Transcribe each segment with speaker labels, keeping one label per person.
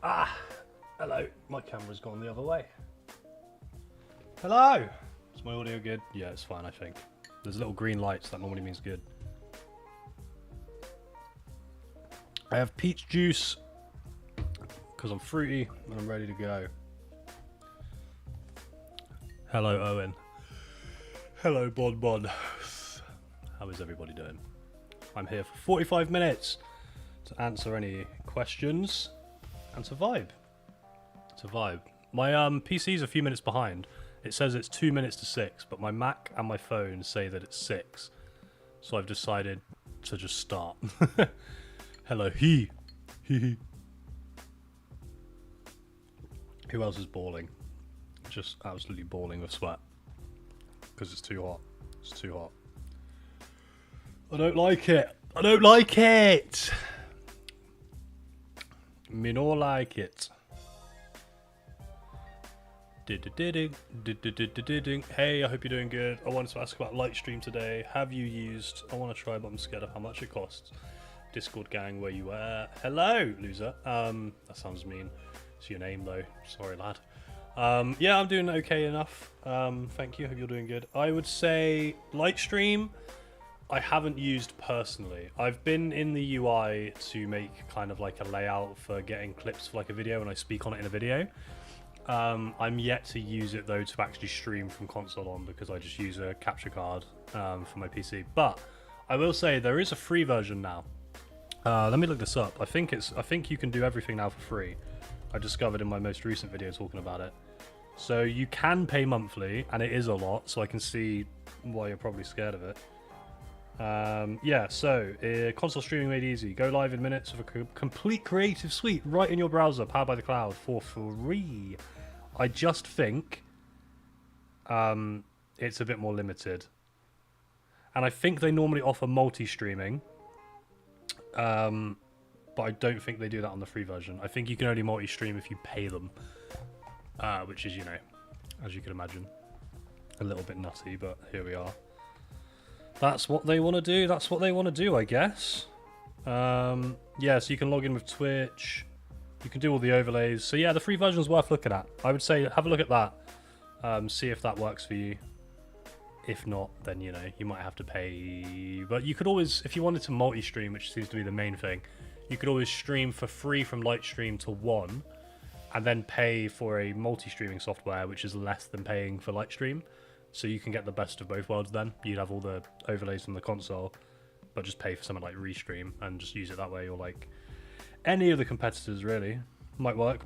Speaker 1: Ah, hello. My camera's gone the other way. Hello. Is my audio good? Yeah, it's fine, I think. There's little green lights. That normally means good. I have peach juice because I'm fruity and I'm ready to go. Hello, Owen. Hello, Bon Bon. How is everybody doing? I'm here for 45 minutes to answer any questions and to vibe. My PC's a few minutes behind. It says it's 2 minutes to 6, but my Mac and my phone say that it's 6. So I've decided to just start. Hello, he. Who else is bawling? Just absolutely bawling with sweat. Because it's too hot. It's too hot. I don't like it. I don't like it. Me no like it. Hey, I hope you're doing good. I wanted to ask about Lightstream today. Have you used? I want to try, but I'm scared of how much it costs. Discord gang, where you at? Hello, loser. That sounds mean. It's your name though. Sorry, lad. Yeah, I'm doing okay enough. Thank you. Hope you're doing good. I would say Lightstream, I haven't used personally. I've been in the UI to make kind of like a layout for getting clips for like a video when I speak on it in a video. I'm yet to use it though to actually stream from console on because I just use a capture card for my PC. But I will say there is a free version now. Let me look this up. I think you can do everything now for free. I discovered in my most recent video talking about it. So you can pay monthly, and it is a lot. So I can see why you're probably scared of it. Yeah, so console streaming made easy. Go live in minutes with a complete creative suite right in your browser, powered by the cloud for free. I just think it's a bit more limited. And I think they normally offer multi-streaming. But I don't think they do that on the free version. I think you can only multi-stream if you pay them. Which is, you know, as you can imagine, a little bit nutty, but here we are. That's what they want to do. That's what they want to do, I guess. Yeah, so you can log in with Twitch. You can do all the overlays. So yeah, the free version is worth looking at. I would say have a look at that. See if that works for you. If not, then, you know, you might have to pay. But you could always, if you wanted to multi-stream, which seems to be the main thing, you could always stream for free from Lightstream to 1, and then pay for a multi-streaming software, which is less than paying for Lightstream. So you can get the best of both worlds then. You'd have all the overlays from the console, but just pay for something like Restream and just use it that way, or like any of the competitors, really. Might work.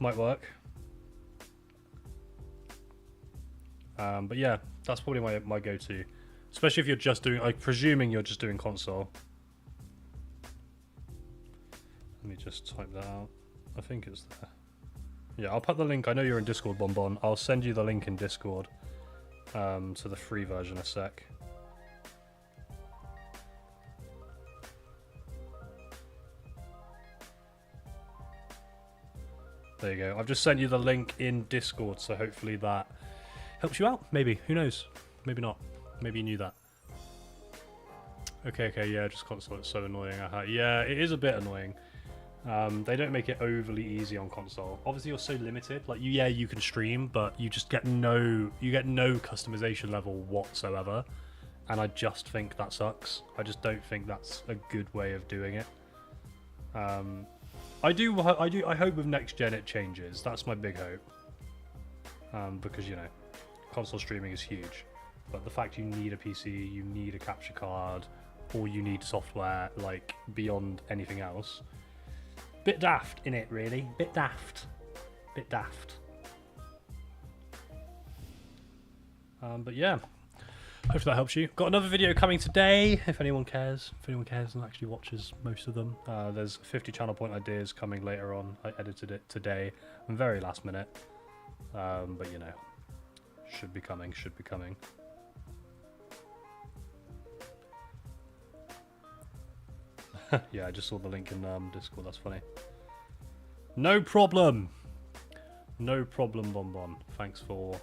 Speaker 1: But yeah, that's probably my go-to. Especially if you're just doing, like, presuming you're just doing console. Let me just type that out. I think it's there. Yeah, I'll put the link. I know you're in Discord, Bonbon. I'll send you the link in Discord to the free version a sec. There you go. I've just sent you the link in Discord, so hopefully that helps you out. Maybe. Who knows? Maybe not. Maybe you knew that. Okay, yeah, just console. It's so annoying. Yeah, it is a bit annoying. They don't make it overly easy on console. Obviously, you're so limited. Like, you can stream, but you just get no customization level whatsoever. And I just think that sucks. I just don't think that's a good way of doing it. I hope with next gen it changes. That's my big hope. Because, you know, console streaming is huge. But the fact you need a PC, you need a capture card, or you need software, like, beyond anything else. Bit daft, innit, really? Bit daft. But yeah, hopefully that helps you. Got another video coming today, if anyone cares. If anyone cares and actually watches most of them. There's 50 channel point ideas coming later on. I edited it today, very last minute. But you know, should be coming. Yeah, I just saw the link in Discord. That's funny. No problem, Bonbon. Thanks for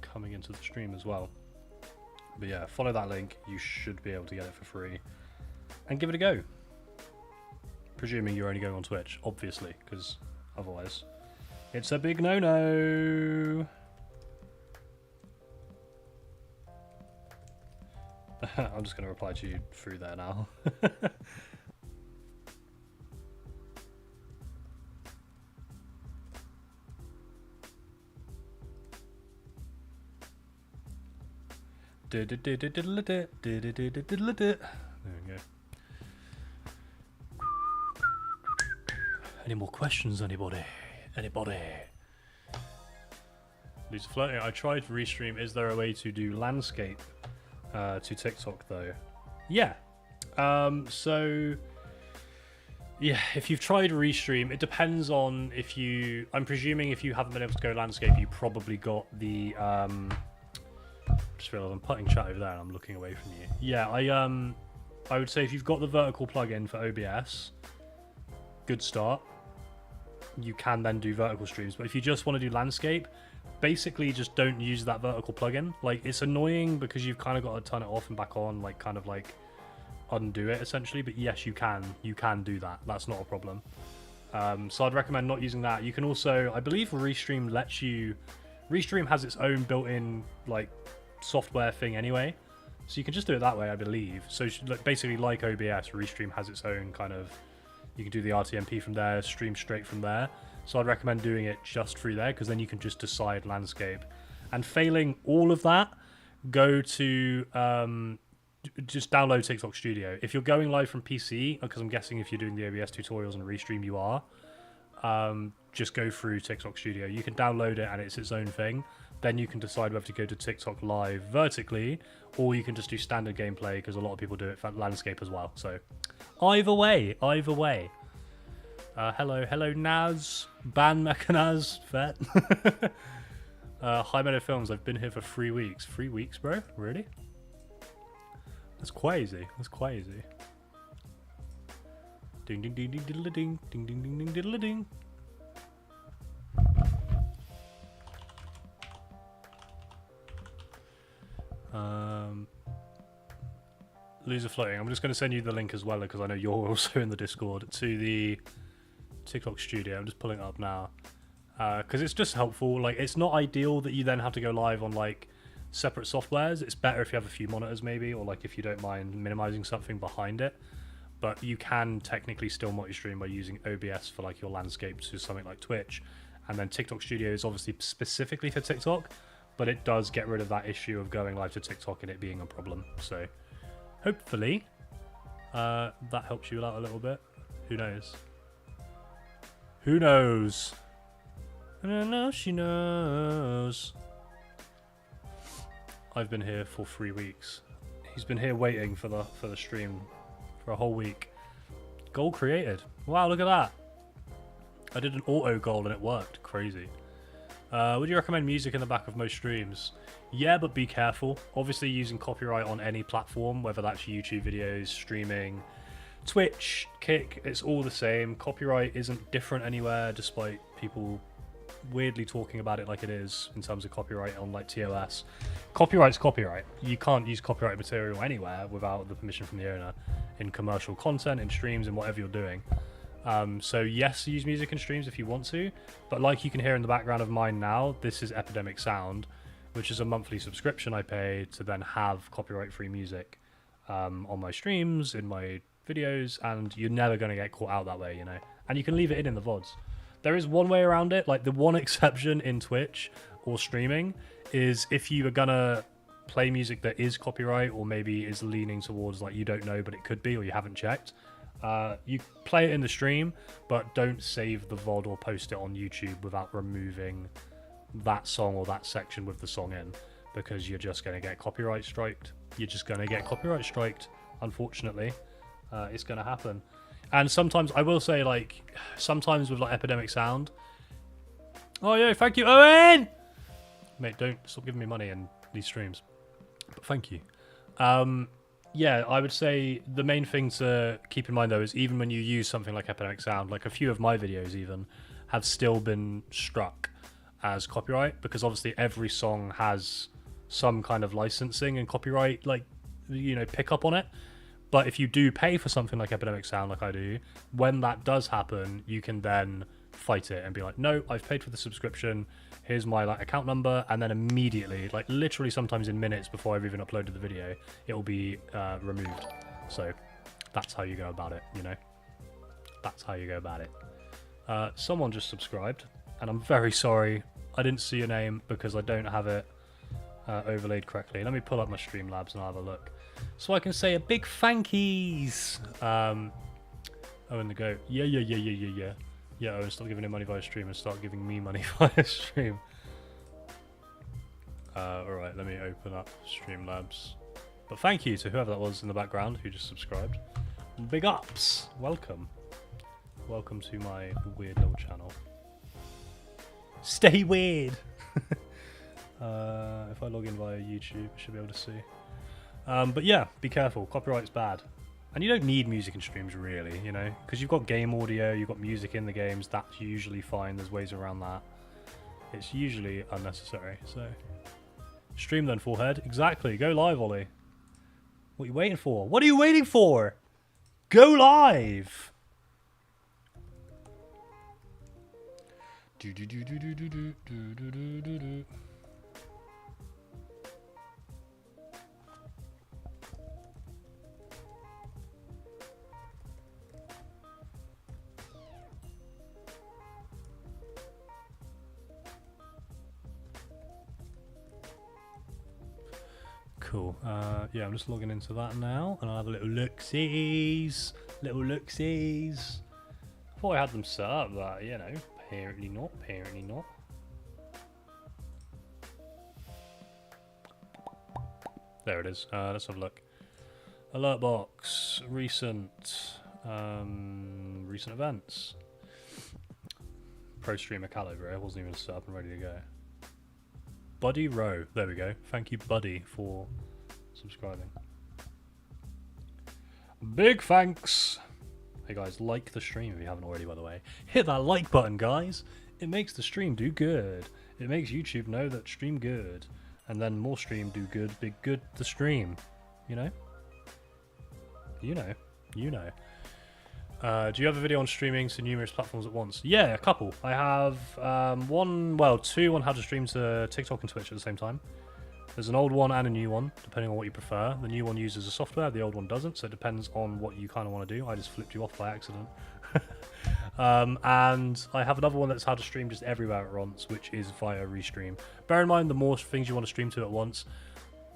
Speaker 1: coming into the stream as well. But yeah, follow that link. You should be able to get it for free, and give it a go. presuming you're only going on Twitch, obviously, because otherwise it's a big no-no. I'm just going to reply to you through there now. There we go. Any more questions, anybody? Anybody? Lisa Floating, I tried to restream. Is there a way to do landscape to TikTok though? Yeah. So yeah, if you've tried restream, it depends on if you. I'm presuming if you haven't been able to go landscape, you probably got the. Just realised I'm putting chat over there and I'm looking away from you. Yeah, I would say if you've got the vertical plugin for OBS, good start. You can then do vertical streams, but if you just want to do landscape, basically just don't use that vertical plugin. Like, it's annoying because you've kind of got to turn it off and back on, like kind of like undo it essentially. But yes, you can do that. That's not a problem. So I'd recommend not using that. You can also, I believe Restream lets you. Restream has its own built-in like software thing anyway, so you can just do it that way, I believe. So basically, like OBS, Restream has its own kind of. You can do the RTMP from there, stream straight from there. So I'd recommend doing it just through there, because then you can just decide landscape. And failing all of that, go to just download TikTok Studio. If you're going live from PC, because I'm guessing if you're doing the OBS tutorials and Restream, you are. Just go through TikTok Studio. You can download it and it's its own thing. Then you can decide whether to go to TikTok Live vertically, or you can just do standard gameplay, because a lot of people do it for landscape as well. So either way. Hello Naz, Ban Mechanaz, Vet. Hi Meadow Films, I've been here for 3 weeks. 3 weeks, bro? Really? That's crazy. Ding ding ding ding diddle ding ding ding ding ding diddle ding. Loser Floating. I'm just going to send you the link as well, because I know you're also in the Discord, to the TikTok Studio. I'm just pulling it up now, because it's just helpful. Like, it's not ideal that you then have to go live on like separate softwares. It's better if you have a few monitors maybe, or like if you don't mind minimizing something behind it. But you can technically still multi-stream by using OBS for like your landscape to something like Twitch, and then TikTok Studio is obviously specifically for TikTok, but it does get rid of that issue of going live to TikTok and it being a problem. So hopefully that helps you out a little bit. Who knows? Who knows? I don't know. She knows. I've been here for 3 weeks. He's been here waiting for the stream for a whole week. Goal created. Wow, look at that. I did an auto goal and it worked. Crazy. Would you recommend music in the back of most streams? Yeah, but be careful. Obviously, using copyright on any platform, whether that's YouTube videos, streaming, Twitch, Kick, it's all the same. Copyright isn't different anywhere, despite people weirdly talking about it like it is in terms of copyright on like TOS. Copyright's copyright. You can't use copyright material anywhere without the permission from the owner, in commercial content, in streams, and whatever you're doing. So yes, use music in streams if you want to, but like you can hear in the background of mine now, this is Epidemic Sound, which is a monthly subscription I pay to then have copyright-free music on my streams, in my videos, and you're never going to get caught out that way, you know. And you can leave it in the VODs. There is one way around it. Like, the one exception in Twitch or streaming is if you are going to play music that is copyright, or maybe is leaning towards like you don't know but it could be, or you haven't checked. You play it in the stream, but don't save the VOD or post it on YouTube without removing that song or that section with the song in, because you're just going to get copyright striked. You're just going to get copyright striked, unfortunately. It's going to happen. And sometimes, I will say, like, sometimes with like Epidemic Sound. Oh yeah, thank you, Owen! Mate, don't stop giving me money in these streams. But thank you. Yeah, I would say the main thing to keep in mind, though, is even when you use something like Epidemic Sound, like a few of my videos even, have still been struck as copyright, because obviously every song has some kind of licensing and copyright, like, you know, pick up on it. But if you do pay for something like Epidemic Sound, like I do, when that does happen, you can then fight it and be like, no, I've paid for the subscription. Here's my like account number, and then immediately, like literally sometimes in minutes before I've even uploaded the video, it will be removed. So that's how you go about it, you know. That's how you go about it. Someone just subscribed, and I'm very sorry. I didn't see your name because I don't have it overlaid correctly. Let me pull up my Streamlabs and I'll have a look, so I can say a big thankies. Owen the Goat. Yeah, Owen, stop giving him money via stream and start giving me money via stream. Alright, let me open up Streamlabs. But thank you to whoever that was in the background who just subscribed. Big ups! Welcome. Welcome to my weird little channel. Stay weird! If I log in via YouTube, I should be able to see. But yeah, be careful. Copyright's bad. And you don't need music in streams, really, you know? Because you've got game audio, you've got music in the games. That's usually fine. There's ways around that. It's usually unnecessary, so... Stream then, forehead. Exactly. Go live, Ollie. What are you waiting for? What are you waiting for? Go live! Cool. Yeah, I'm just logging into that now, and I'll have a little look-sees. Little look-sees. I thought I had them set up, but, you know, apparently not. Apparently not. There it is. Let's have a look. Alert box. Recent. Recent events. Pro streamer Calibra wasn't even set up and ready to go. Buddy Rowe. There we go. Thank you, Buddy, for subscribing. Big thanks. Hey guys, like the stream if you haven't already, by the way. Hit that like button, guys. It makes the stream do good. It makes YouTube know that stream good. And then more stream do good, big good the stream. You know? You know. You know. Do you have a video on streaming to numerous platforms at once? Yeah, a couple. I have two on how to stream to TikTok and Twitch at the same time. There's an old one and a new one, depending on what you prefer. The new one uses a software, the old one doesn't, so it depends on what you kind of want to do. I just flipped you off by accident. And I have another one that's how to stream just everywhere at once, which is via Restream. Bear in mind, the more things you want to stream to at once,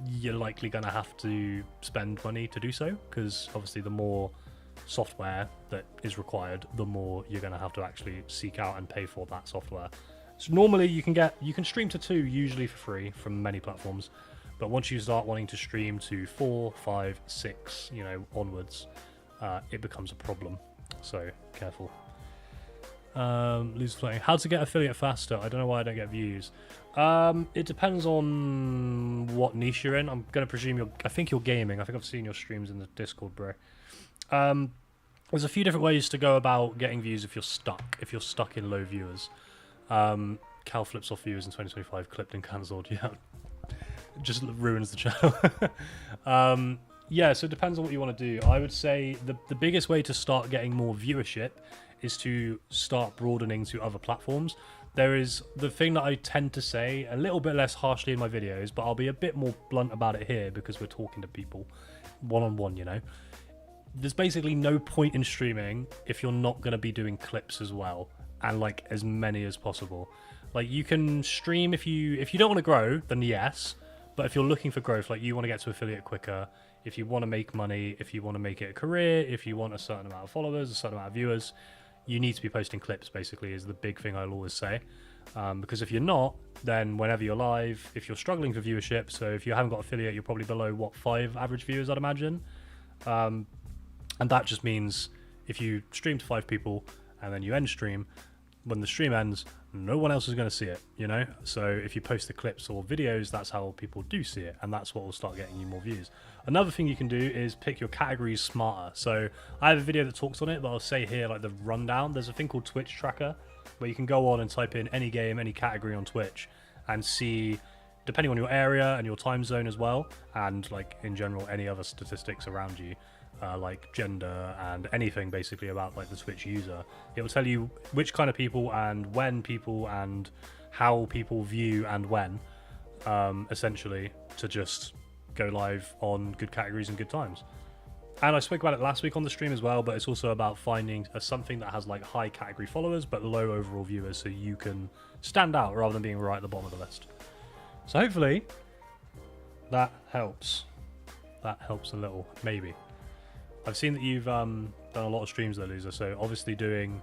Speaker 1: you're likely going to have to spend money to do so, because obviously the more software that is required, the more you're going to have to actually seek out and pay for that software. So normally you can stream to 2 usually for free from many platforms, but once you start wanting to stream to 4, 5, 6, you know, onwards, it becomes a problem. So careful. Lose floating. How to get affiliate faster? I don't know why I don't get views. It depends on what niche you're in. I'm going to presume I think you're gaming. I think I've seen your streams in the Discord, bro. There's a few different ways to go about getting views if you're stuck in low viewers. Cal flips off viewers in 2025, clipped and cancelled. Yeah, just ruins the channel. Yeah, so it depends on what you want to do. I would say the biggest way to start getting more viewership is to start broadening to other platforms. There is the thing that I tend to say a little bit less harshly in my videos, but I'll be a bit more blunt about it here because we're talking to people one-on-one, you know. There's basically no point in streaming if you're not going to be doing clips as well, and like as many as possible. Like you can stream if you don't want to grow, then yes, but if you're looking for growth, like you want to get to affiliate quicker, if you want to make money, if you want to make it a career, if you want a certain amount of followers, a certain amount of viewers, you need to be posting clips, basically, is the big thing I'll always say. Because if you're not, then whenever you're live, if you're struggling for viewership, so if you haven't got affiliate, you're probably below, what, 5 average viewers, I'd imagine. And that just means if you stream to 5 people and then you end stream, when the stream ends, no one else is going to see it, you know? So if you post the clips or videos, that's how people do see it, and that's what will start getting you more views. Another thing you can do is pick your categories smarter. So I have a video that talks on it, but I'll say here, like the rundown. There's a thing called Twitch Tracker, where you can go on and type in any game, any category on Twitch, and see depending on your area and your time zone as well, and like in general any other statistics around you, like gender and anything basically about like the Twitch user, it will tell you which kind of people and when people and how people view and when, essentially, to just go live on good categories and good times. And I spoke about it last week on the stream as well, but it's also about finding something that has like high category followers but low overall viewers, so you can stand out rather than being right at the bottom of the list. So hopefully that helps. That helps a little, maybe. I've seen that you've done a lot of streams though, Loser, so obviously doing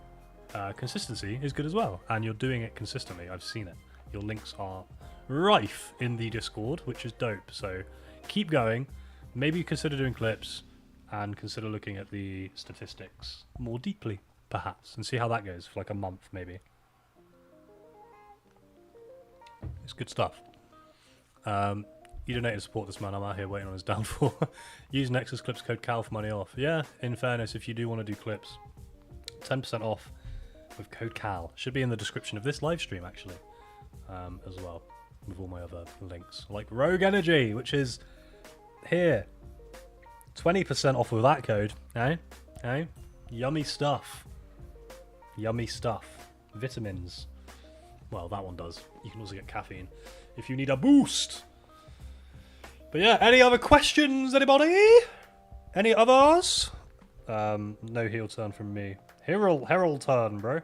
Speaker 1: consistency is good as well, and you're doing it consistently. I've seen it. Your links are rife in the Discord, which is dope, so keep going. Maybe consider doing clips and consider looking at the statistics more deeply, perhaps, and see how that goes for like a month, maybe. It's good stuff. You donate to support this man. I'm out here waiting on his downfall. Use Nexus Clips code CAL for money off. Yeah, in fairness, if you do want to do clips, 10% off with code CAL. Should be in the description of this live stream, actually, as well, with all my other links. Like Rogue Energy, which is here. 20% off with that code. Eh? Eh? Yummy stuff. Yummy stuff. Vitamins. Well, that one does. You can also get caffeine if you need a boost. But yeah, any other questions, anybody? Any others? No heel turn from me. Herald turn, bro.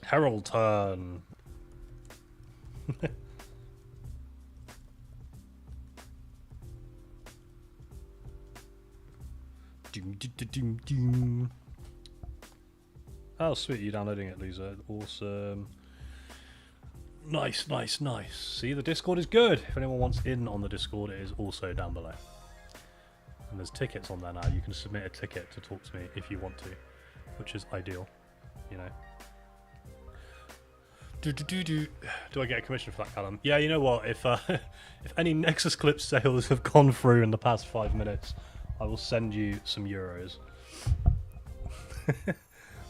Speaker 1: Herald turn. Oh, sweet, you're downloading it, Loser. Awesome. Nice, nice, nice. See, the Discord is good. If anyone wants in on the Discord, it is also down below. And there's tickets on there now. You can submit a ticket to talk to me if you want to, which is ideal, you know. Do I get a commission for that, Callum? Yeah, you know what? If if any Nexus Clip sales have gone through in the past 5 minutes, I will send you some euros.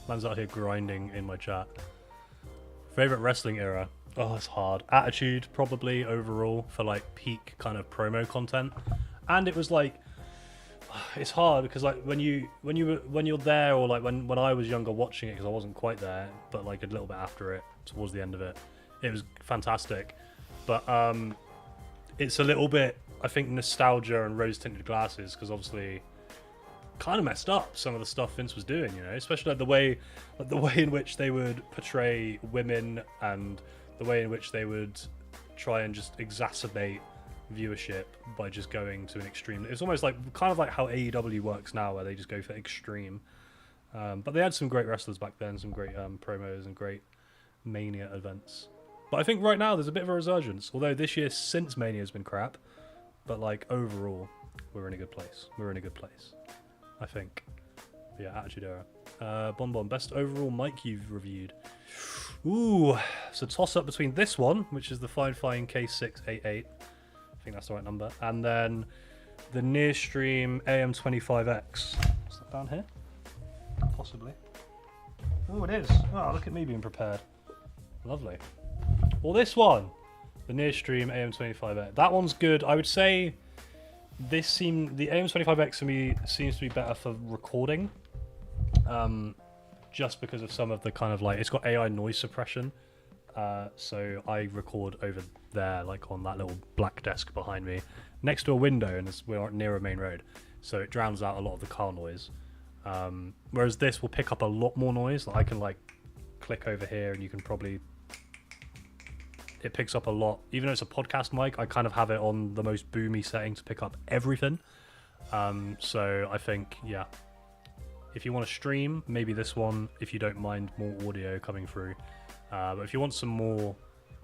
Speaker 1: Man's out here grinding in my chat. Favorite wrestling era? Oh, it's hard. Attitude, probably, overall, for like peak kind of promo content. And it was like, it's hard because like when you're there, or like when I was younger watching it, because I wasn't quite there, but like a little bit after it, towards the end of it, it was fantastic. But it's a little bit, I think, nostalgia and rose-tinted glasses, because obviously kind of messed up some of the stuff Vince was doing, you know, especially like the way in which they would portray women, and the way in which they would try and just exacerbate viewership by just going to an extreme. It's almost like kind of like how AEW works now, where they just go for extreme. But they had some great wrestlers back then, some great promos and great Mania events. But I think right now there's a bit of a resurgence, although this year since Mania has been crap. But like overall, we're in a good place. We're in a good place, I think. But yeah, Attitude Era. Bonbon, best overall mic you've reviewed. Ooh, it's a toss-up between this one, which is the Fine Flying K688. I think that's the right number. And then the Nearstream AM25X. Is that down here? Possibly. Oh, it is. Oh, look at me being prepared. Lovely. Well, this one, the Nearstream AM25X. That one's good. I would say the AM25X for me seems to be better for recording. Just because of some of the kind of like, it's got AI noise suppression. So I record over there, like on that little black desk behind me, next to a window, and we're near a main road. So it drowns out a lot of the car noise. Whereas this will pick up a lot more noise. Like I can like click over here and you can probably, it picks up a lot. Even though it's a podcast mic, I kind of have it on the most boomy setting to pick up everything. So I think, yeah, if you want to stream, maybe this one, if you don't mind more audio coming through. But if you want some more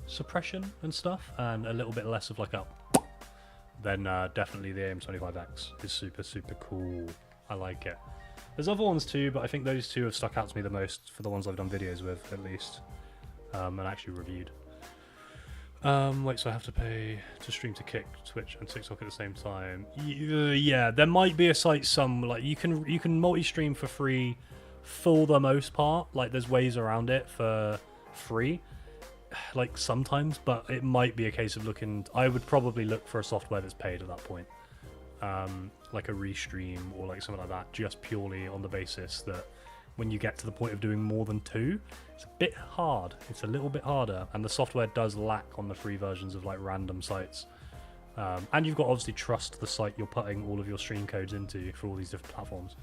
Speaker 1: suppression and stuff, and a little bit less of like a, then definitely the AM25X is super, super cool. I like it. There's other ones too, but I think those two have stuck out to me the most for the ones I've done videos with, at least, and actually reviewed. Wait, so I have to pay to stream to Kick, Twitch, and TikTok at the same time? Yeah, there might be a site like you can multi-stream for free for the most part. Like there's ways around it for free. like sometimes, but it might be a case of looking. I would probably look for a software that's paid at that point, like a Restream or like something like that, just purely on the basis that when you get to the point of doing more than 2, it's a bit hard. It's a little bit harder, and the software does lack on the free versions of like random sites. And you've got to obviously trust the site you're putting all of your stream codes into for all these different platforms.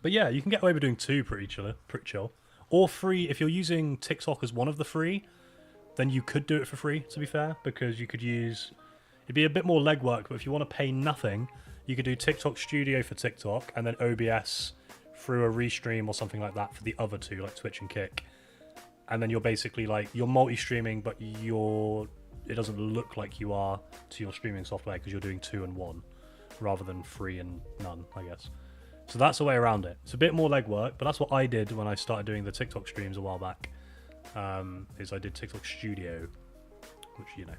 Speaker 1: But yeah, you can get away with doing 2 pretty chill. Or free, if you're using TikTok as one of the free, then you could do it for free, to be fair, because you could use... It'd be a bit more legwork, but if you want to pay nothing, you could do TikTok Studio for TikTok, and then OBS through a Restream or something like that for the other 2, like Twitch and Kick. And then you're basically like, you're multi-streaming, but it doesn't look like you are to your streaming software because you're doing 2 and 1, rather than 3 and none, I guess. So that's the way around it. It's a bit more legwork, but that's what I did when I started doing the TikTok streams a while back. Is I did TikTok Studio, which, you know.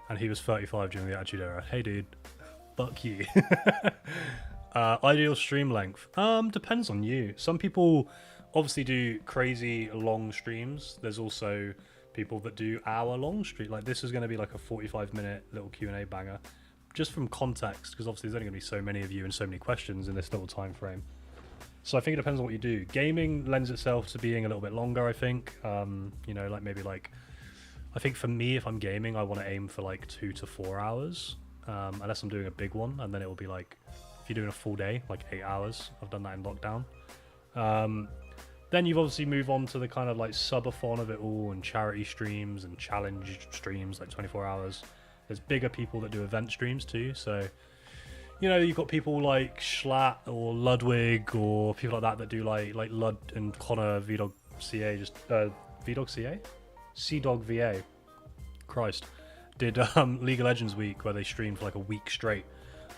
Speaker 1: And he was 35 during the Attitude Era. Hey, dude. Fuck you. Ideal stream length. Depends on you. Some people obviously do crazy long streams. There's also people that do hour-long stream. Like, this is going to be like a 45-minute little Q&A banger. Just from context, because obviously there's only going to be so many of you and so many questions in this little time frame. So I think it depends on what you do. Gaming lends itself to being a little bit longer, I think. You know, like maybe like... I think for me, if I'm gaming, I want to aim for like 2 to 4 hours. Unless I'm doing a big one, and then it will be like... If you're doing a full day, like 8 hours. I've done that in lockdown. Then you've obviously moved on to the kind of like subathon of it all, and charity streams and challenge streams, like 24 hours. There's bigger people that do event streams too, so you know, you've got people like Schlatt or Ludwig or people like that do like Lud and Connor VDog CA, just VDog CA? CDog VA. Christ. Did League of Legends week where they streamed for like a week straight.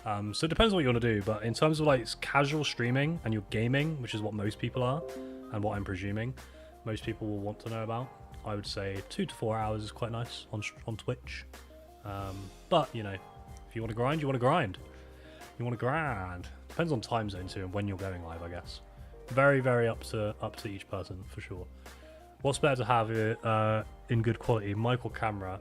Speaker 1: So it depends on what you want to do, but in terms of like casual streaming and you're gaming, which is what most people are, and what I'm presuming most people will want to know about, I would say 2 to 4 hours is quite nice on Twitch. But you know, if you want to grind, you want to grind. You want to grind. Depends on time zone too and when you're going live, I guess. Very, very up to each person for sure. What's better to have in good quality, mic or camera?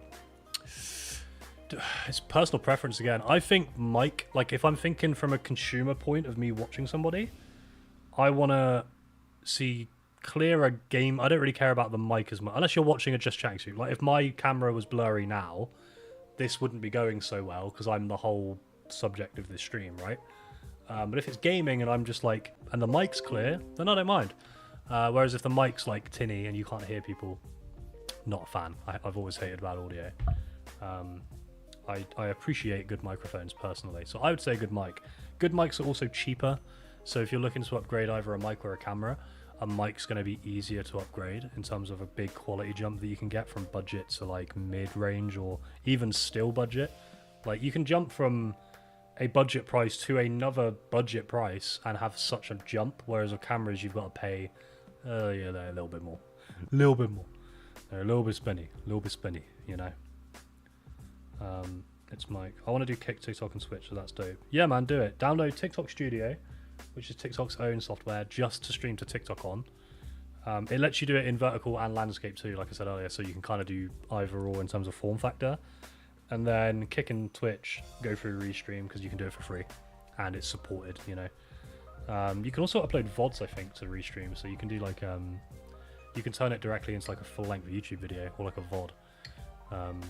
Speaker 1: It's personal preference again. I think mic, like if I'm thinking from a consumer point of me watching somebody, I want to see clearer game. I don't really care about the mic as much, unless you're watching a just chatting stream. Like if my camera was blurry now, this wouldn't be going so well because I'm the whole subject of this stream, right? But if it's gaming and I'm just like, and the mic's clear, then I don't mind. Whereas if the mic's like tinny and you can't hear people, not a fan. I've always hated bad audio. I appreciate good microphones personally, so I would say good mic. Good mics are also cheaper, so if you're looking to upgrade either a mic or a camera, a mic's going to be easier to upgrade in terms of a big quality jump that you can get from budget to like mid-range or even still budget. Like you can jump from a budget price to another budget price and have such a jump, whereas with cameras you've got to pay yeah, they're a little bit more. A little bit more. They're a little bit spenny, you know. It's Mike. I want to do Kick, TikTok and Switch, so that's dope. Yeah man, do it. Download TikTok Studio, which is TikTok's own software just to stream to TikTok on. It lets you do it in vertical and landscape too, like I said earlier, so you can kind of do either or in terms of form factor. And then Kick and Twitch go through Restream because you can do it for free and it's supported, you know. You can also upload VODs, I think, to Restream, so you can do like you can turn it directly into like a full-length YouTube video or like a VOD.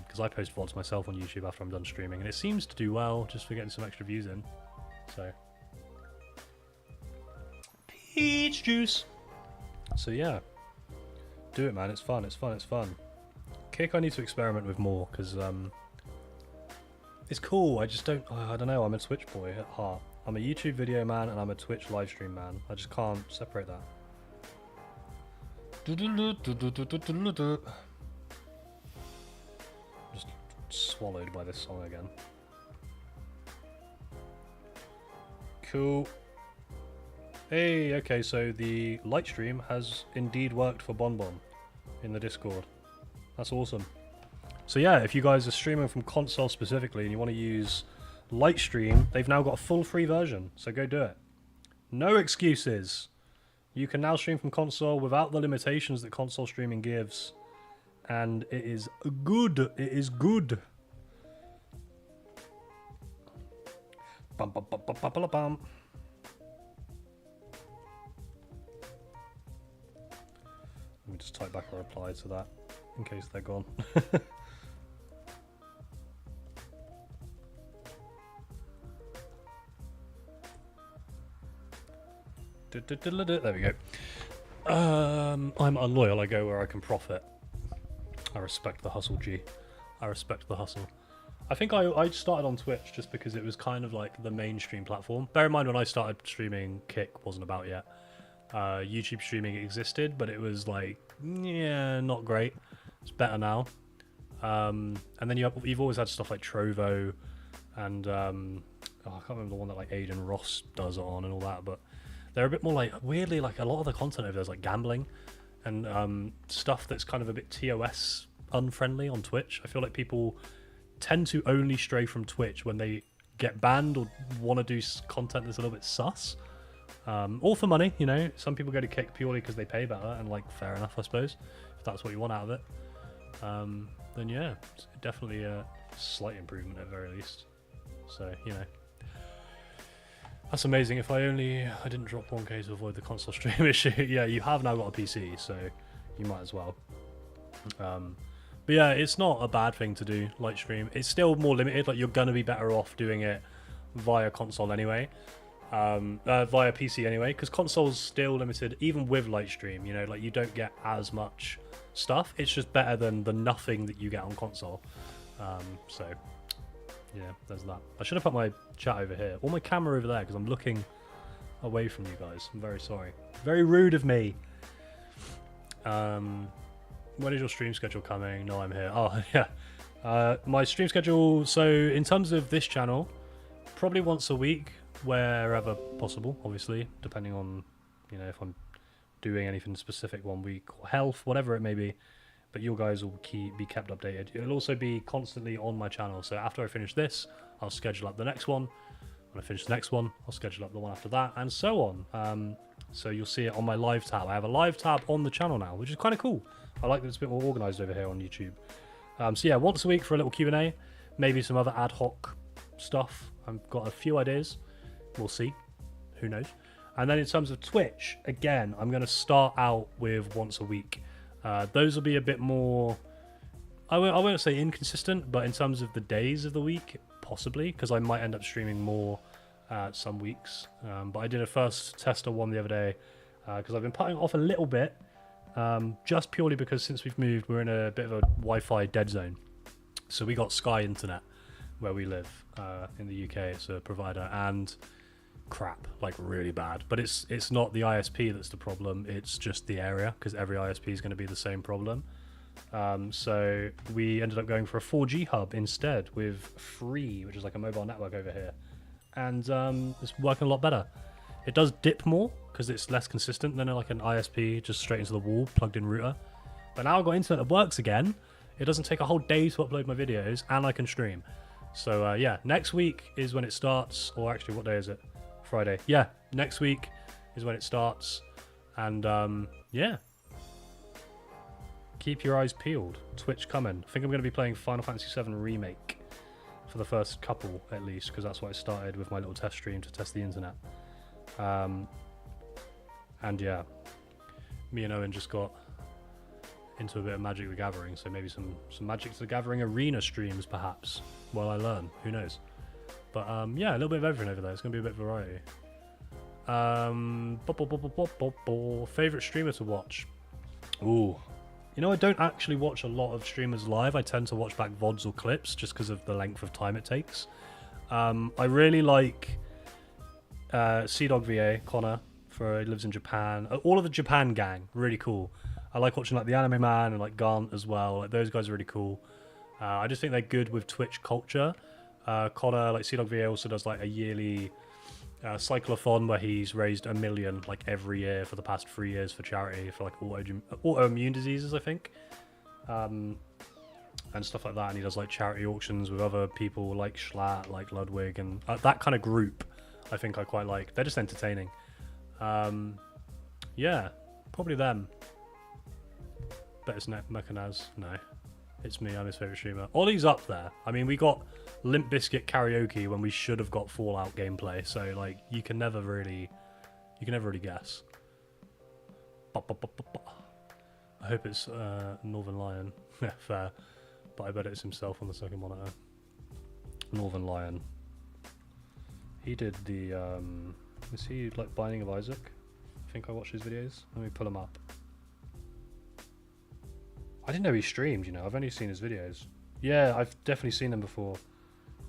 Speaker 1: Because I post VODs myself on YouTube after I'm done streaming, and it seems to do well just for getting some extra views in. So, peach juice. So yeah, do it, man. It's fun. It's fun. It's fun. Kick, I need to experiment with more because it's cool. I just don't. I don't know. I'm a Twitch boy at heart. I'm a YouTube video man, and I'm a Twitch live stream man. I just can't separate that. Just swallowed by this song again. Cool. Hey, okay, so the light stream has indeed worked for Bonbon in the Discord. That's awesome. So yeah, if you guys are streaming from console specifically and you want to use Lightstream, they've now got a full free version, so go do it. No excuses. You can now stream from console without the limitations that console streaming gives. and it is good. It is good. Bum, bum, bum, bum, bum, bum, bum. Let me just type back a reply to that in case they're gone. There we go. I'm unloyal. I go where I can profit. I respect the hustle, G. I respect the hustle. I think I started on Twitch just because it was kind of like the mainstream platform. Bear in mind, when I started streaming, Kick wasn't about yet. YouTube streaming existed, but it was like, yeah, not great. It's better now. And then you've always had stuff like Trovo and I can't remember the one that like Aiden Ross does it on and all that, but they're a bit more like, weirdly, like a lot of the content over there is like gambling and stuff that's kind of a bit TOS unfriendly on Twitch. I feel like people tend to only stray from Twitch when they get banned or want to do content that's a little bit sus. All for money, you know. Some people go to Kick purely because they pay better, and like, fair enough, I suppose, if that's what you want out of it. Then yeah, it's definitely a slight improvement at the very least. So, you know. That's amazing. If I didn't drop 1k to avoid the console stream issue. Yeah, you have now got a PC, so you might as well. But yeah, it's not a bad thing to do, light stream. It's still more limited. Like, you're gonna be better off doing it via console anyway, via PC anyway, because console's still limited, even with light stream. You know, like, you don't get as much stuff. It's just better than the nothing that you get on console. So yeah, there's that. I should have put my chat over here, or my camera over there, because I'm looking away from you guys. I'm very sorry. Very rude of me. When is your stream schedule coming? No, I'm here. Oh, yeah. My stream schedule, so in terms of this channel, probably once a week, wherever possible, obviously, depending on, you know, if I'm doing anything specific one week, or health, whatever it may be. But you guys will be kept updated. It'll also be constantly on my channel. So after I finish this, I'll schedule up the next one. When I finish the next one, I'll schedule up the one after that, and so on. So you'll see it on my live tab. I have a live tab on the channel now, which is kind of cool. I like that it's a bit more organised over here on YouTube. So yeah, once a week for a little Q&A. Maybe some other ad hoc stuff. I've got a few ideas. We'll see. Who knows? And then in terms of Twitch, again, I'm going to start out with once a week. Those will be a bit more, I won't say inconsistent, but in terms of the days of the week, possibly, because I might end up streaming more some weeks. But I did a first tester one the other day, because I've been putting off a little bit, just purely because since we've moved, we're in a bit of a Wi-Fi dead zone. So we got Sky Internet where we live in the UK. It's a provider, and crap, like really bad. But it's not the ISP that's the problem, it's just the area, because every ISP is going to be the same problem. So we ended up going for a 4G hub instead with Free, which is like a mobile network over here, and it's working a lot better. It does dip more because it's less consistent than like an ISP just straight into the wall plugged in router. But now I've got internet that works again. It doesn't take a whole day to upload my videos, and I can stream. So yeah, next week is when it starts, or actually, what day is it? Friday. Yeah, next week is when it starts, and yeah, keep your eyes peeled. Twitch coming. I think I'm going to be playing Final Fantasy VII Remake for the first couple at least, because that's what I started with my little test stream to test the internet. And yeah, me and Owen just got into a bit of Magic the Gathering, so maybe some Magic the Gathering arena streams perhaps while I learn. Who knows? But yeah, a little bit of everything over there. It's going to be a bit of variety. Favorite streamer to watch? Ooh. You know, I don't actually watch a lot of streamers live. I tend to watch back VODs or clips just because of the length of time it takes. I really like Sea-Dog VA, Connor, he lives in Japan. All of the Japan gang, really cool. I like watching like the Anime Man and like Gant as well. Like, those guys are really cool. I just think they're good with Twitch culture. Connor, like Sea-Dog VA, also does like a yearly cyclothon where he's raised $1 million like every year for the past 3 years for charity for like autoimmune diseases, I think, and stuff like that. And he does like charity auctions with other people like Schlatt, like Ludwig, and that kind of group. I think I quite like. They're just entertaining. Yeah, probably them. Bet it's Mechanaz. No. It's me, I'm his favourite streamer. Ollie's up there. I mean, we got Limp Bizkit karaoke when we should have got Fallout gameplay, so like you can never really guess. I hope it's Northern Lion. Yeah, fair. But I bet it's himself on the second monitor. Northern Lion. He did the is he like Binding of Isaac? I think I watched his videos. Let me pull him up. I didn't know he streamed, you know. I've only seen his videos. Yeah, I've definitely seen him before.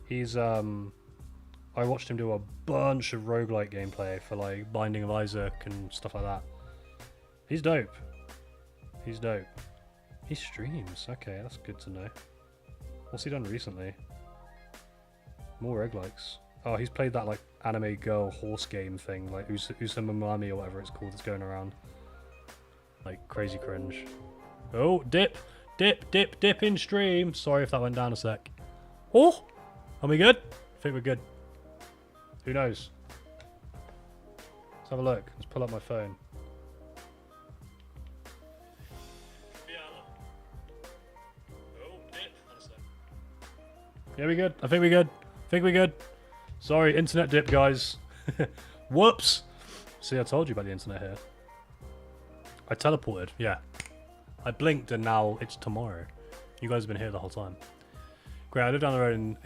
Speaker 1: He's I watched him do a bunch of roguelike gameplay for like Binding of Isaac and stuff like that. He's dope. He's dope. He streams. Okay, that's good to know. What's he done recently? More roguelikes. Oh, he's played that like anime girl horse game thing, like Usamamami or whatever it's called that's going around. Like crazy cringe. Oh, dip in stream. Sorry if that went down a sec. Oh, are we good? I think we're good. Who knows? Let's have a look. Let's pull up my phone. Yeah, we good. I think we're good. Sorry, internet dip, guys. Whoops. See, I told you about the internet here. I teleported. Yeah. I blinked and now it's tomorrow. You guys have been here the whole time. Great, I live down the road and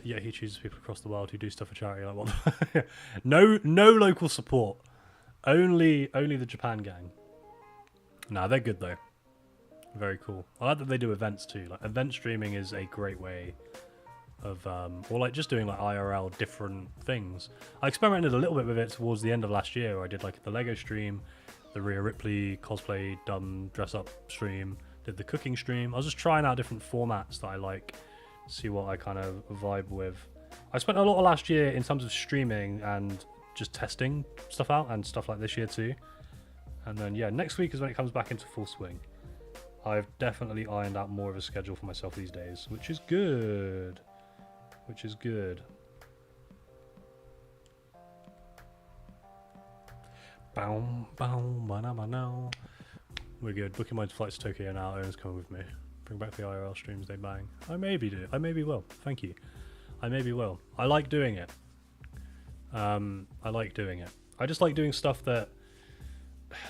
Speaker 1: yeah, he chooses people across the world who do stuff for charity. Like what? No local support. Only the Japan gang. Nah, they're good though. Very cool. I like that they do events too. Like event streaming is a great way of or like just doing like IRL different things. I experimented a little bit with it towards the end of last year where I did like the Lego stream, the Rhea Ripley cosplay dumb dress up stream, did the cooking stream. I was just trying out different formats that I like, see what I kind of vibe with. I spent a lot of last year in terms of streaming and just testing stuff out and stuff like this year too. And then yeah, next week is when it comes back into full swing. I've definitely ironed out more of a schedule for myself these days, which is good. We're good. Booking my flights to Tokyo now. Owen's coming with me. Bring back the IRL streams, they bang. I maybe will. Thank you. I maybe will. I like doing it. I just like doing stuff that,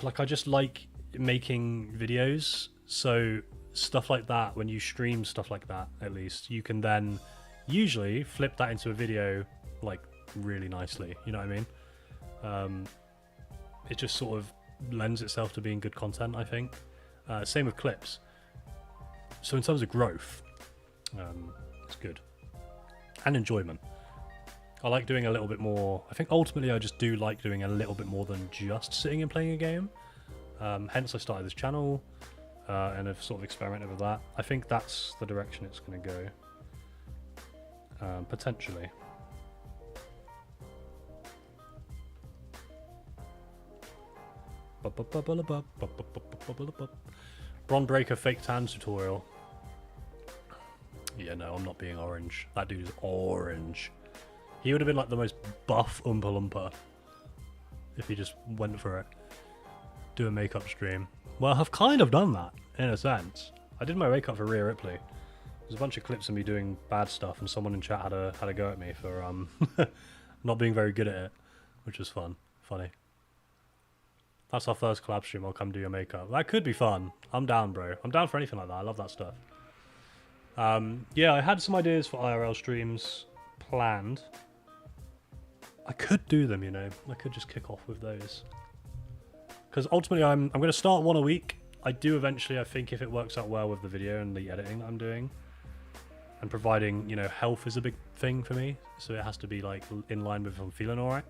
Speaker 1: like, I just like making videos. So stuff like that, when you stream stuff like that, at least you can then usually flip that into a video like really nicely. You know what I mean? It just sort of lends itself to being good content, I think. Same with clips. So in terms of growth, it's good. And enjoyment. I like doing a little bit more. I think ultimately I just do like doing a little bit more than just sitting and playing a game. Hence I started this channel and I've sort of experimented with that. I think that's the direction it's going to go. Potentially. Bron Breaker fake tan tutorial. Yeah, no, I'm not being orange. That dude is orange. He would have been like the most buff Oompa Loompa if he just went for it. Do a makeup stream. Well, I've kind of done that, in a sense. I did my makeup for Rhea Ripley. There's a bunch of clips of me doing bad stuff, and someone in chat had a go at me for not being very good at it, which was funny. That's our first collab stream. I'll come do your makeup. That could be fun. I'm down, bro. I'm down for anything like that. I love that stuff. Yeah, I had some ideas for IRL streams planned. I could do them, you know. I could just kick off with those. Because ultimately, I'm going to start one a week. I do eventually, I think, if it works out well with the video and the editing that I'm doing. And providing, you know, health is a big thing for me. So it has to be, like, in line with if I'm feeling alright.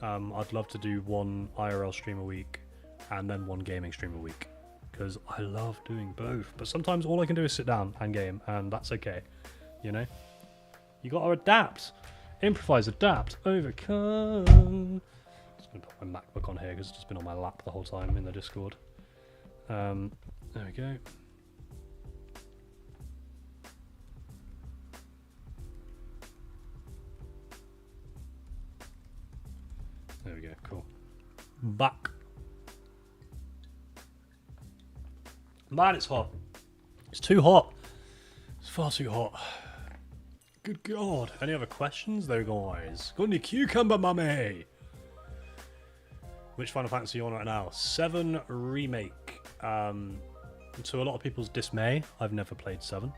Speaker 1: I'd love to do one IRL stream a week and then one gaming stream a week. Because I love doing both. But sometimes all I can do is sit down and game. And that's okay. You know? You got to adapt. Improvise, adapt, overcome. I'm just going to put my MacBook on here because it's just been on my lap the whole time in the Discord. There we go. There we go, cool. Back. Man, it's hot. It's too hot. It's far too hot. Good God. Any other questions though, guys? Got any cucumber, mummy? Which Final Fantasy are you on right now? 7 Remake. To a lot of people's dismay, I've never played 7.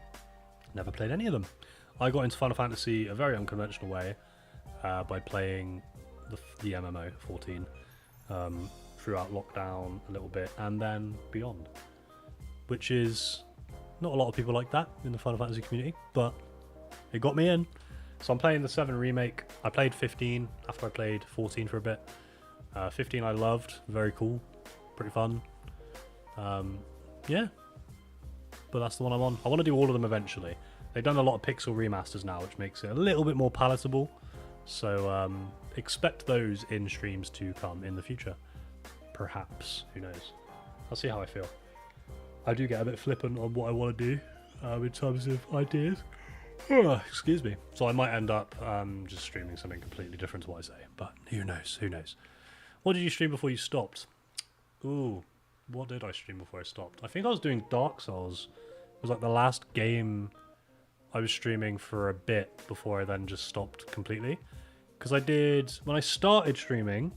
Speaker 1: Never played any of them. I got into Final Fantasy a very unconventional way by playing the MMO 14 throughout lockdown a little bit and then beyond, which is not a lot of people like that in the Final Fantasy community, but it got me in. So I'm playing the 7 Remake. I played 15 after I played 14 for a bit. 15 I loved, very cool, pretty fun. Yeah, but that's the one I'm on. I want to do all of them eventually. They've done a lot of pixel remasters now, which makes it a little bit more palatable. So expect those in streams to come in the future. Perhaps, who knows? I'll see how I feel. I do get a bit flippant on what I want to do in terms of ideas. Excuse me. So I might end up just streaming something completely different to what I say. But who knows? Who knows? What did you stream before you stopped? Ooh, what did I stream before I stopped? I think I was doing Dark Souls. It was like the last game I was streaming for a bit before I then just stopped completely. Because I did... When I started streaming,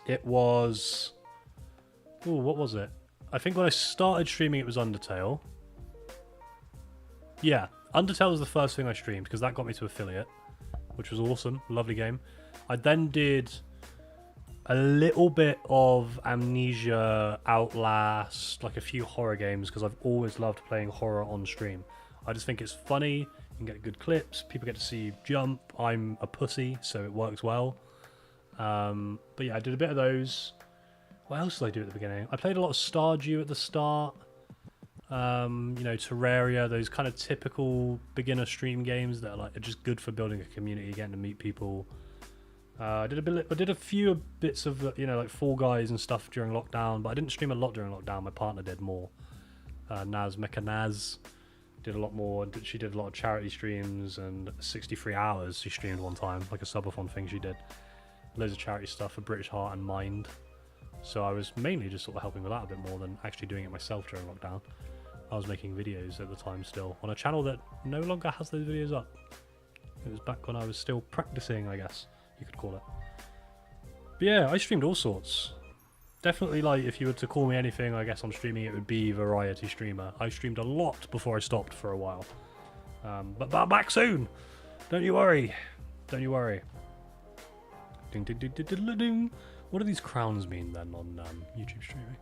Speaker 1: it was... Ooh, what was it? I think when I started streaming, it was Undertale. Yeah, Undertale was the first thing I streamed, because that got me to affiliate, which was awesome. Lovely game. I then did a little bit of Amnesia, Outlast, like a few horror games, because I've always loved playing horror on stream. I just think it's funny, you can get good clips, people get to see you jump. I'm a pussy, so it works well. But yeah, I did a bit of those. What else did I do at the beginning? I played a lot of Stardew at the start. You know, Terraria, those kind of typical beginner stream games that are just good for building a community, getting to meet people. I did a few bits of, like Fall Guys and stuff during lockdown, but I didn't stream a lot during lockdown. My partner did more. Naz did a lot more. She did a lot of charity streams, and 63 hours she streamed one time, like a subathon thing she did. Loads of charity stuff for British Heart and Mind. So I was mainly just sort of helping with that a bit more than actually doing it myself during lockdown. I was making videos at the time still on a channel that no longer has those videos up. It was back when I was still practicing, I guess you could call it. But yeah, I streamed all sorts. Definitely, like, if you were to call me anything, I guess I'm streaming, it would be variety streamer. I streamed a lot before I stopped for a while. But back soon! Don't you worry. Don't you worry. Ding, ding, ding, ding, ding, ding. What do these crowns mean then on YouTube streaming?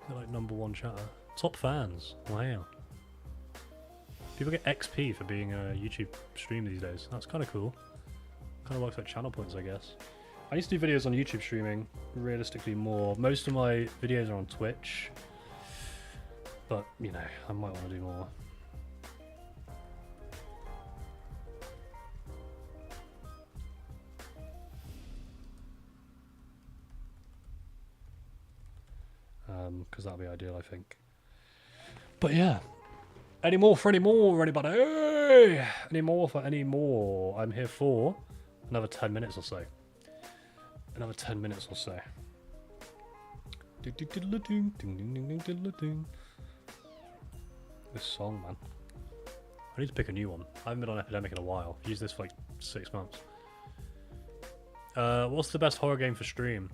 Speaker 1: They're like #1 chatter. Top fans. Wow. People get XP for being a YouTube stream these days. That's kind of cool. Kind of works like channel points, I guess. I used to do videos on YouTube streaming, realistically more. Most of my videos are on Twitch. But, I might want to do more. Because that'll be ideal, I think. But yeah. Any more for any more, anybody? Any more for any more? I'm here for another 10 minutes or so. Another 10 minutes or so. This song, man. I need to pick a new one. I haven't been on Epidemic in a while. I've used this for like 6 months. What's the best horror game for stream?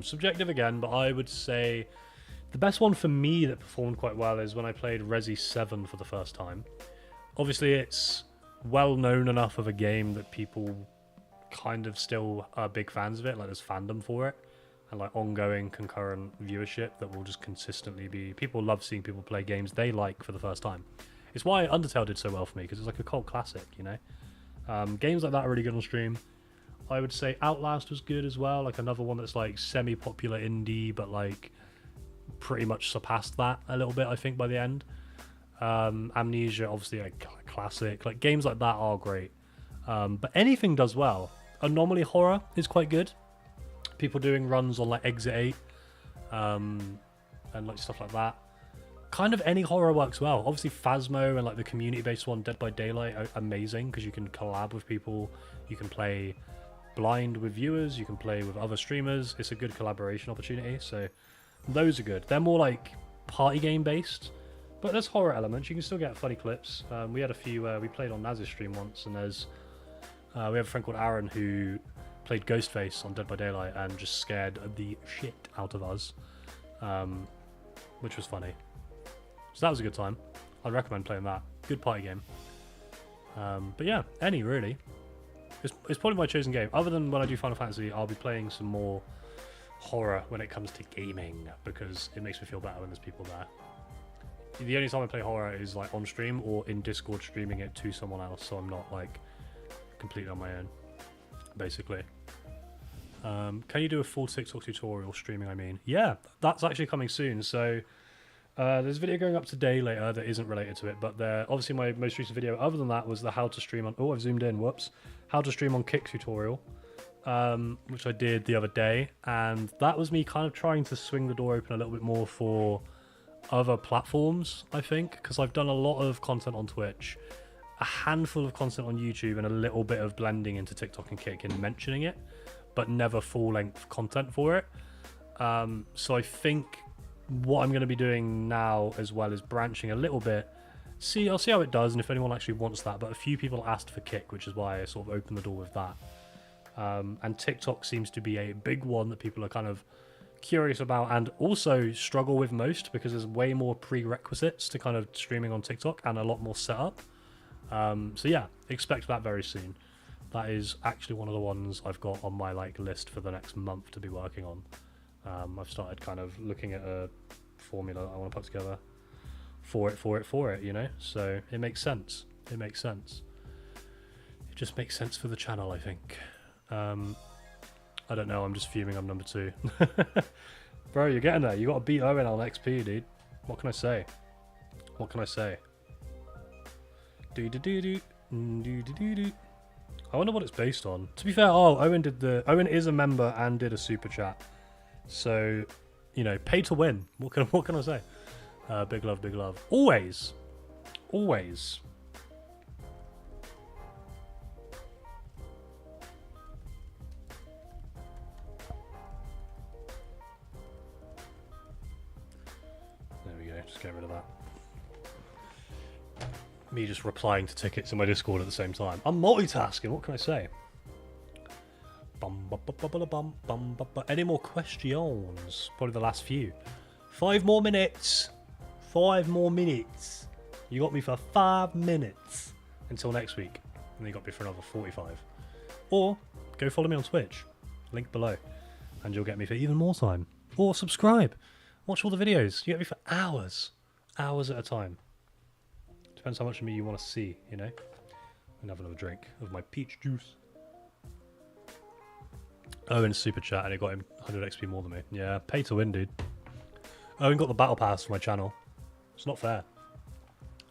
Speaker 1: Subjective again, but I would say the best one for me that performed quite well is when I played Resi 7 for the first time. Obviously, it's well known enough of a game that people kind of still are big fans of it, like there's fandom for it, and like ongoing concurrent viewership that will just consistently be... People love seeing people play games they like for the first time. It's why Undertale did so well for me, because it's like a cult classic, Games like that are really good on stream. I would say Outlast was good as well, like another one that's like semi-popular indie, but like pretty much surpassed that a little bit, I think, by the end. Amnesia, obviously a classic. Like games like that are great. But anything does well. Anomaly horror is quite good. People doing runs on like Exit 8 and like stuff like that. Kind of any horror works well. Obviously Phasmo and like the community-based one, Dead by Daylight, are amazing because you can collab with people. You can play blind with viewers. You can play with other streamers. It's a good collaboration opportunity. So those are good. They're more like party game based, but there's horror elements. You can still get funny clips. We had a few. We played on Naz's stream once, and there's we have a friend called Aaron who played Ghostface on Dead by Daylight and just scared the shit out of us, which was funny. So that was a good time. I'd recommend playing that. Good party game. But yeah, any really. It's probably my chosen game. Other than when I do Final Fantasy, I'll be playing some more horror when it comes to gaming, because it makes me feel better when there's people there. The only time I play horror is like on stream or in Discord streaming it to someone else, so I'm not like completely on my own, basically. Can you do a full TikTok tutorial streaming, I mean? Yeah, that's actually coming soon. So there's a video going up today later that isn't related to it, but obviously my most recent video other than that was the how to stream on, oh, I've zoomed in, whoops, how to stream on Kick tutorial, which I did the other day, and that was me kind of trying to swing the door open a little bit more for other platforms, I think, because I've done a lot of content on Twitch, a handful of content on YouTube, and a little bit of blending into TikTok and Kick and mentioning it, but never full-length content for it. So I think what I'm going to be doing now as well is branching a little bit. I'll see how it does and if anyone actually wants that, but a few people asked for Kick, which is why I sort of opened the door with that. And TikTok seems to be a big one that people are kind of curious about and also struggle with most, because there's way more prerequisites to kind of streaming on TikTok and a lot more setup. So yeah, expect that very soon. That is actually one of the ones I've got on my like list for the next month to be working on. I've started kind of looking at a formula that I want to put together for it, you know? So it makes sense. It makes sense. It just makes sense for the channel, I think. I don't know, I'm just fuming I'm number 2. Bro, you're getting there. You got to beat Owen on XP, dude. What can I say? What can I say? I wonder what it's based on. To be fair, Owen is a member and did a super chat. So, you know, pay to win. What can I say? Big love, big love. Always. Always. There we go, just get rid of that. Me just replying to tickets in my Discord at the same time. I'm multitasking, what can I say? Any more questions? Probably the last few. 5 more minutes. 5 more minutes. You got me for 5 minutes until next week. And then you got me for another 45. Or go follow me on Twitch. Link below. And you'll get me for even more time. Or subscribe. Watch all the videos. You get me for hours. Hours at a time. Depends how much of me you want to see, you know? And have another drink of my peach juice. Owen super chat and it got him 100 XP more than me. Yeah, pay to win, dude. Owen got the battle pass for my channel. It's not fair.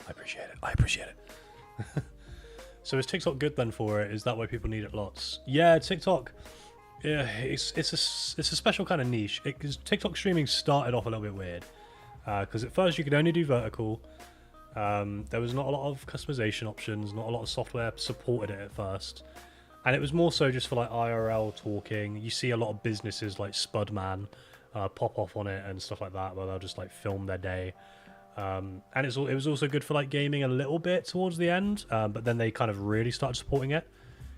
Speaker 1: I appreciate it. I appreciate it. So is TikTok good then for it? Is that why people need it lots? Yeah, TikTok. Yeah, it's a special kind of niche. Because TikTok streaming started off a little bit weird. Because at first you could only do vertical. There was not a lot of customization options. Not a lot of software supported it at first. And it was more so just for like IRL talking. You see a lot of businesses like Spudman pop off on it and stuff like that, where they'll just like film their day. And it was also good for like gaming a little bit towards the end, but then they kind of really started supporting it.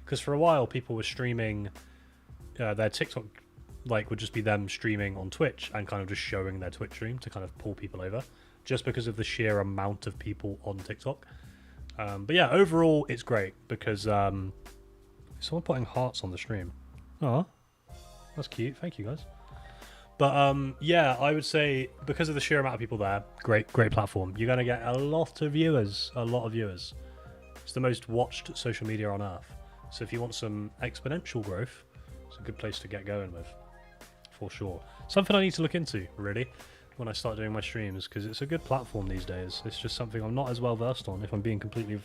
Speaker 1: Because for a while people were streaming their TikTok, like would just be them streaming on Twitch and kind of just showing their Twitch stream to kind of pull people over, just because of the sheer amount of people on TikTok. But yeah, overall it's great because someone putting hearts on the stream. Oh, that's cute. Thank you, guys. But yeah, I would say because of the sheer amount of people there, great platform. You're going to get a lot of viewers. A lot of viewers. It's the most watched social media on earth. So if you want some exponential growth, it's a good place to get going with. For sure. Something I need to look into, really, when I start doing my streams, because it's a good platform these days. It's just something I'm not as well versed on, if I'm being completely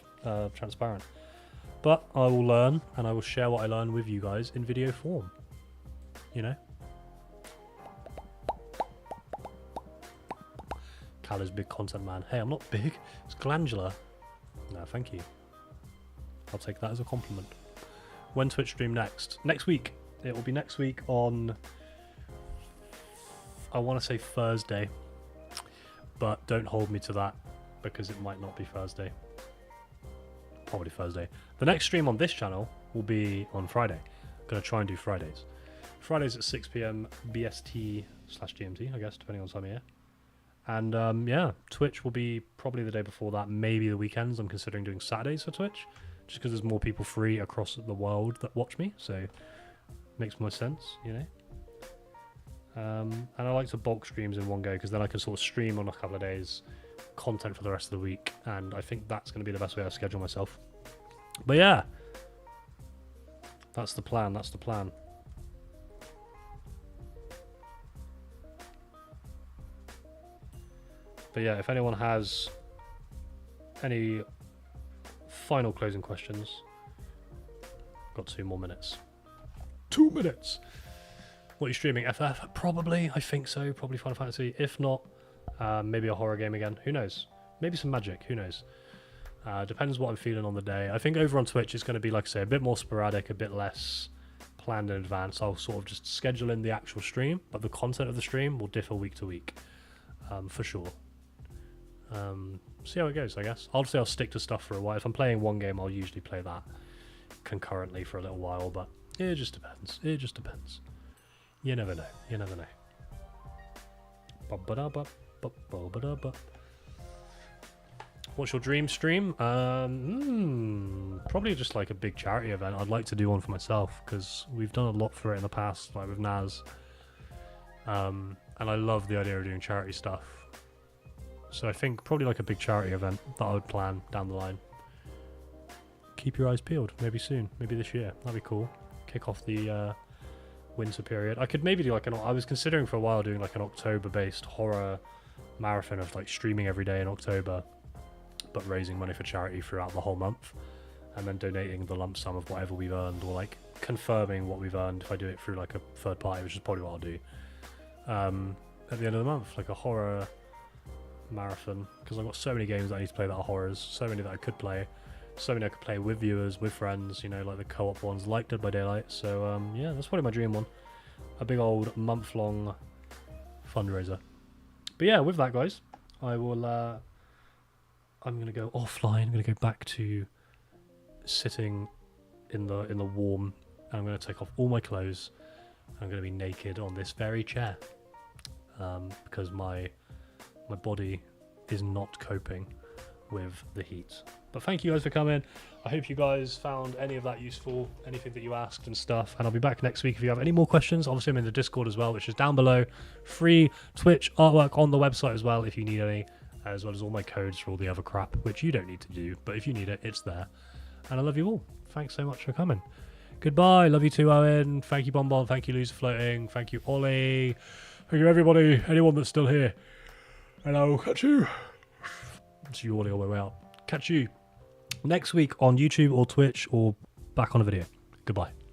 Speaker 1: transparent. But I will learn, and I will share what I learn with you guys in video form. You know? Cal is big content man. Hey, I'm not big. It's glandular. No, thank you. I'll take that as a compliment. When Twitch stream next? Next week. It will be next week on, I want to say Thursday. but don't hold me to that because it might not be Thursday. Probably Thursday. The next stream on this channel will be on Friday. I'm going to try and do Fridays. Fridays at 6 p.m. BST/GMT, I guess, depending on time of year. And yeah, Twitch will be probably the day before that, maybe the weekends. I'm considering doing Saturdays for Twitch, just because there's more people free across the world that watch me, so makes more sense, you know. And I like to bulk streams in one go, because then I can sort of stream on a couple of days, content for the rest of the week, and I think that's going to be the best way I schedule myself. But yeah, that's the plan, that's the plan. But yeah, if anyone has any final closing questions, got 2 more minutes. 2 minutes! What are you streaming? FF? Probably, I think so. Probably Final Fantasy. If not, maybe a horror game again. Who knows? Maybe some Magic. Who knows? Depends what I'm feeling on the day. I think over on Twitch it's going to be, like I say, a bit more sporadic, a bit less planned in advance. I'll sort of just schedule in the actual stream, but the content of the stream will differ week to week, for sure. See how it goes, I guess. I'll stick to stuff for a while. If I'm playing one game, I'll usually play that concurrently for a little while, but it just depends. It just depends. You never know. You never know. What's your dream stream? Probably just like a big charity event. I'd like to do one for myself, because we've done a lot for it in the past, like with Naz. And I love the idea of doing charity stuff. So I think probably like a big charity event that I would plan down the line. Keep your eyes peeled. Maybe soon. Maybe this year. That'd be cool. Kick off the winter period. I could maybe do like I was considering for a while doing like an October-based horror marathon of like streaming every day in October, but raising money for charity throughout the whole month, and then donating the lump sum of whatever we've earned, or like confirming what we've earned if I do it through like a third party, which is probably what I'll do at the end of the month, like a horror marathon, because I've got so many games that I need to play that are horrors, so many that I could play, so many I could play with viewers, with friends, you know, like the co-op ones like Dead by Daylight. So yeah, that's probably my dream one, a big old month-long fundraiser. But yeah, with that, guys, I will I'm gonna go offline. I'm gonna go back to sitting in the warm, and I'm gonna take off all my clothes. I'm gonna be naked on this very chair, because my body is not coping with the heat. But thank you guys for coming. I hope you guys found any of that useful, anything that you asked and stuff. And I'll be back next week if you have any more questions. Obviously, I'm in the Discord as well, which is down below. Free Twitch artwork on the website as well if you need any, as well as all my codes for all the other crap, which you don't need to do, but if you need it, it's there. And I love you all. Thanks so much for coming. Goodbye. Love you too, Owen. Thank you, Bonbon. Thank you, Loser Floating. Thank you, Ollie. Thank you, everybody. Anyone that's still here. And I will catch you. See you all the way out. Catch you next week on YouTube or Twitch or back on a video. Goodbye.